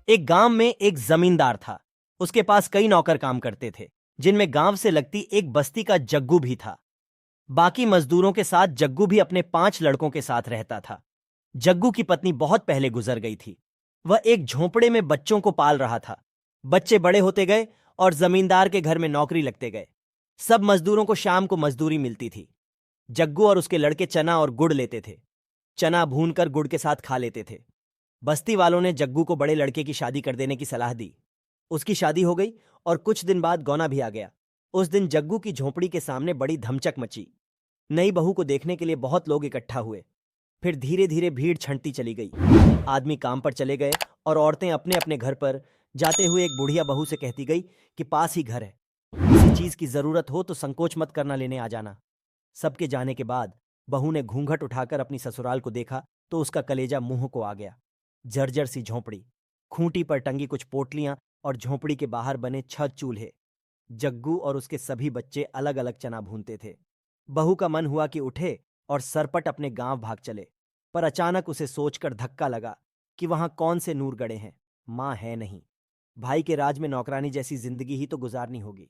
एक गांव में एक जमींदार था। उसके पास कई नौकर काम करते थे, जिनमें गांव से लगती एक बस्ती का जग्गू भी था। बाकी मजदूरों के साथ जग्गू भी अपने 5 लड़कों के साथ रहता था। जग्गू की पत्नी बहुत पहले गुजर गई थी। वह एक झोंपड़े में बच्चों को पाल रहा था। बच्चे बड़े होते गए और जमींदार के घर में नौकरी लगते गए। सब मजदूरों को शाम को मजदूरी मिलती थी। जग्गू और उसके लड़के चना और गुड़ लेते थे। चना भूनकर गुड़ के साथ खा लेते थे। बस्ती वालों ने जग्गू को बड़े लड़के की शादी कर देने की सलाह दी। उसकी शादी हो गई और कुछ दिन बाद गौना भी आ गया। उस दिन जग्गू की झोंपड़ी के सामने बड़ी धमचक मची। नई बहू को देखने के लिए बहुत लोग इकट्ठा हुए। फिर धीरे धीरे भीड़ छंटती चली गई। आदमी काम पर चले गए और औरतें अपने अपने घर पर जाते हुए एक बुढ़िया बहू से कहती गई कि पास ही घर है, किसी चीज की जरूरत हो तो संकोच मत करना, लेने आ जाना। सबके जाने के बाद बहू ने घूंघट उठाकर अपनी ससुराल को देखा तो उसका कलेजा मुंह को आ गया। जर्जर सी झोंपड़ी, खूंटी पर टंगी कुछ पोटलियां और झोंपड़ी के बाहर बने 6 चूल्हे। जग्गू और उसके सभी बच्चे अलग अलग चना भूनते थे। बहू का मन हुआ कि उठे और सरपट अपने गांव भाग चले, पर अचानक उसे सोचकर धक्का लगा कि वहां कौन से नूर गड़े हैं, मां है नहीं। भाई के राज में नौकरानी जैसी जिंदगी ही तो गुजारनी होगी।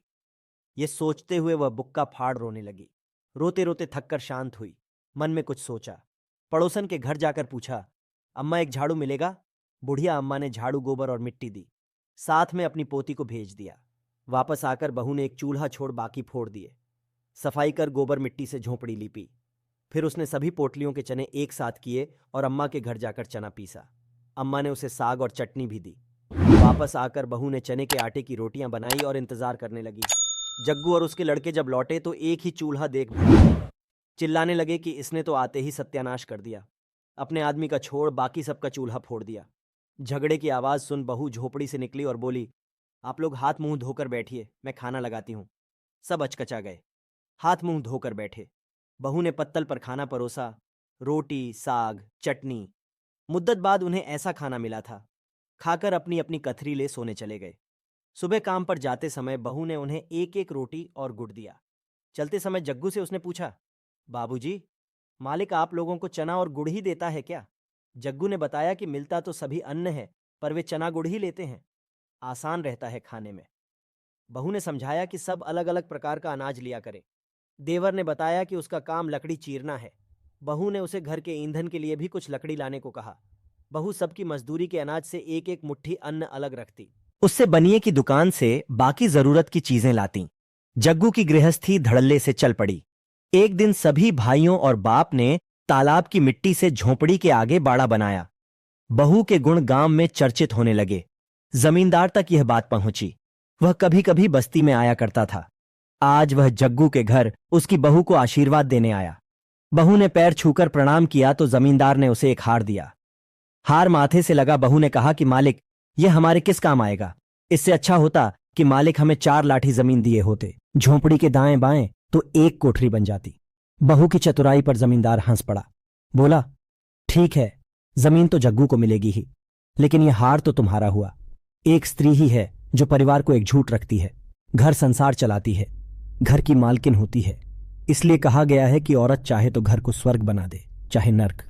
ये सोचते हुए वह बुक्का फाड़ रोने लगी। रोते रोते थककर शांत हुई। मन में कुछ सोचा। पड़ोसन के घर जाकर पूछा, अम्मा एक झाड़ू मिलेगा? बुढ़िया अम्मा ने झाड़ू, गोबर और मिट्टी दी। साथ में अपनी पोती को भेज दिया। वापस आकर बहू ने एक चूल्हा छोड़ बाकी फोड़ दिए। सफाई कर गोबर मिट्टी से झोंपड़ी लीपी। फिर उसने सभी पोटलियों के चने एक साथ किए और अम्मा के घर जाकर चना पीसा। अम्मा ने उसे साग और चटनी भी दी। वापस आकर बहू ने चने के आटे की रोटियां बनाई और इंतजार करने लगी। जग्गू और उसके लड़के जब लौटे तो एक ही चूल्हा देख चिल्लाने लगे कि इसने तो आते ही सत्यानाश कर दिया। अपने आदमी का छोड़ बाकी सबका चूल्हा फोड़ दिया। झगड़े की आवाज सुन बहू झोपड़ी से निकली और बोली, आप लोग हाथ मुंह धोकर बैठिए, मैं खाना लगाती हूं। सब अचकचा गए, हाथ मुंह धोकर बैठे। बहू ने पत्तल पर खाना परोसा, रोटी, साग, चटनी। मुद्दत बाद उन्हें ऐसा खाना मिला था। खाकर अपनी अपनी कथरी ले सोने चले गए। सुबह काम पर जाते समय बहू ने उन्हें एक एक रोटी और गुड़ दिया। चलते समय जग्गू से उसने पूछा, बाबूजी, मालिक आप लोगों को चना और गुड़ ही देता है क्या? जग्गू ने बताया कि मिलता तो सभी अन्न है, पर वे चना गुड़ ही लेते हैं, आसान रहता है खाने में। बहू ने समझाया कि सब अलग अलग प्रकार का अनाज लिया करे। देवर ने बताया कि उसका काम लकड़ी चीरना है। बहू ने उसे घर के ईंधन के लिए भी कुछ लकड़ी लाने को कहा। बहू सबकी मजदूरी के अनाज से एक एक मुट्ठी अन्न अलग रखती। उससे बनिए की दुकान से बाकी जरूरत की चीजें लाती। जग्गू की गृहस्थी धड़ल्ले से चल पड़ी। एक दिन सभी भाइयों और बाप ने तालाब की मिट्टी से झोंपड़ी के आगे बाड़ा बनाया। बहू के गुण गांव में चर्चित होने लगे। जमींदार तक यह बात पहुंची। वह कभी कभी बस्ती में आया करता था। आज वह जग्गू के घर उसकी बहू को आशीर्वाद देने आया। बहू ने पैर छूकर प्रणाम किया तो जमींदार ने उसे एक हार दिया। हार माथे से लगा बहू ने कहा कि मालिक, यह हमारे किस काम आएगा? इससे अच्छा होता कि मालिक हमें 4 लाठी जमीन दिए होते, झोंपड़ी के दाएं बाएं तो एक कोठरी बन जाती। बहू की चतुराई पर जमींदार हंस पड़ा। बोला, ठीक है, जमीन तो जग्गू को मिलेगी ही, लेकिन यह हार तो तुम्हारा हुआ। एक स्त्री ही है जो परिवार को एकजुट रखती है, घर संसार चलाती है, घर की मालकिन होती है। इसलिए कहा गया है कि औरत चाहे तो घर को स्वर्ग बना दे, चाहे नर्क।